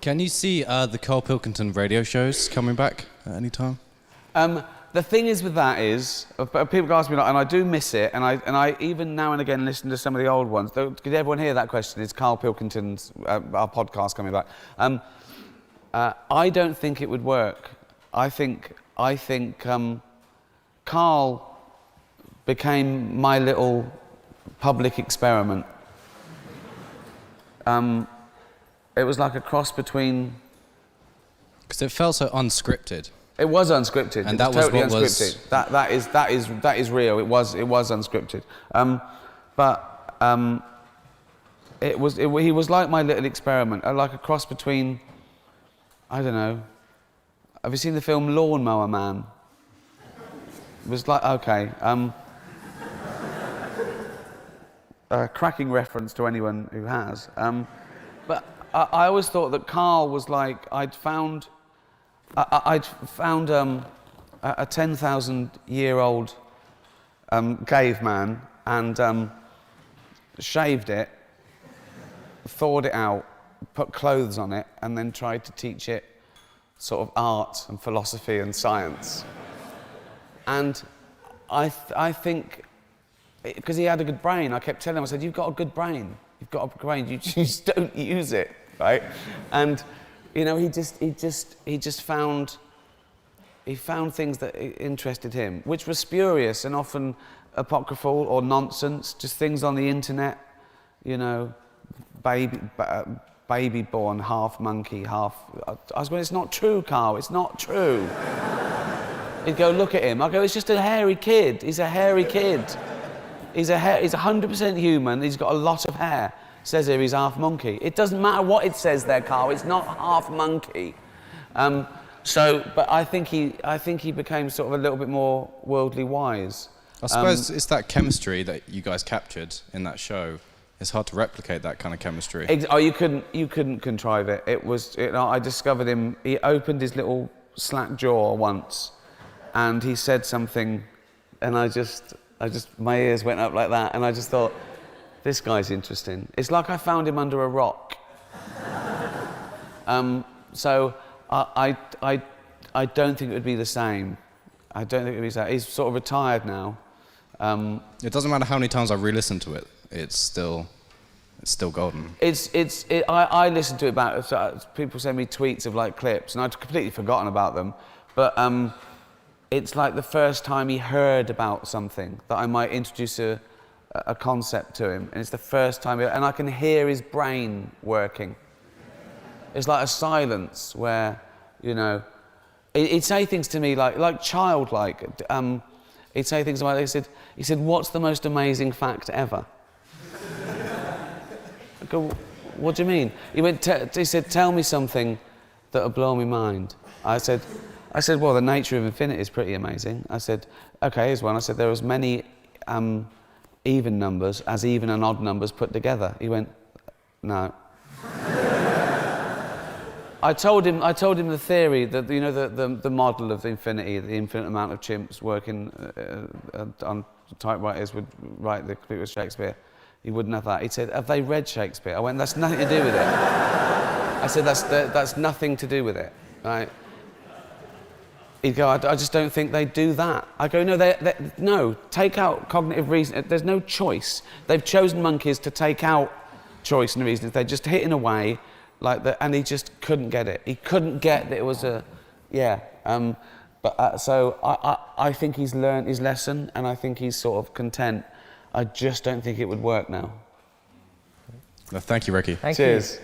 Can you see the Carl Pilkington radio shows coming back at any time? The thing is with that is, people ask me, like, and I do miss it, and I even now and again listen to some of the old ones. Did everyone hear that question? Is Karl Pilkington's our podcast coming back? I don't think it would work. I think Karl became my little public experiment. It was like a cross between... Because it felt so unscripted. It was unscripted. And it that was was totally what unscripted. That is real. It was unscripted. He was like my little experiment, like a cross between, I don't know. Have you seen the film Lawnmower Man? It was like, okay. Cracking reference to anyone who has. But I always thought that Karl was like, I'd found a 10,000-year-old caveman and shaved it, thawed it out, put clothes on it, and then tried to teach it sort of art and philosophy and science. And I think, because he had a good brain, I kept telling him, I said, you've got a good brain. You've got a good brain, you just don't use it, right? And, you know, he found things that interested him, which were spurious and often apocryphal or nonsense, just things on the internet, you know, baby born, half monkey, half... I was going, it's not true, Karl, it's not true. He'd go, look at him. I go, it's just a hairy kid. He's a hairy kid. He's 100% human, he's got a lot of hair. It says here he's half monkey. It doesn't matter what it says there, Karl, it's not half monkey. But I think he became sort of a little bit more worldly wise. I suppose it's that chemistry that you guys captured in that show. It's hard to replicate that kind of chemistry. You couldn't contrive it. I discovered him, he opened his little slack jaw once, and he said something, and my ears went up like that, and I just thought, this guy's interesting. It's like I found him under a rock. So I don't think it would be the same. I don't think it would be the same. He's sort of retired now. It doesn't matter how many times I re-listen to it. It's still golden. I listen to it about. People send me tweets of like clips, and I'd completely forgotten about them. But it's like the first time he heard about something that I might introduce a concept to him, and it's the first time, and I can hear his brain working. It's like a silence where, you know, he'd say things to me like childlike. He'd say things like, he said, what's the most amazing fact ever? I go, what do you mean? He said, tell me something that'll blow my mind. I said, well, the nature of infinity is pretty amazing. I said, okay, here's one. I said, there are as many even numbers as even and odd numbers put together. He went, no. I told him the theory that, you know, the model of infinity, the infinite amount of chimps working on typewriters would write the complete with Shakespeare. He wouldn't have that. He said, have they read Shakespeare? I went, that's nothing to do with it. I said, that's nothing to do with it, right? He'd go, I just don't think they do that. I go, no, no, take out cognitive reason. There's no choice. They've chosen monkeys to take out choice and reason. They're just hitting away like that, and he just couldn't get it. He couldn't get that it was a, yeah. So I think he's learned his lesson, and I think he's sort of content. I just don't think it would work now. Well, thank you, Ricky. Thank Cheers. you.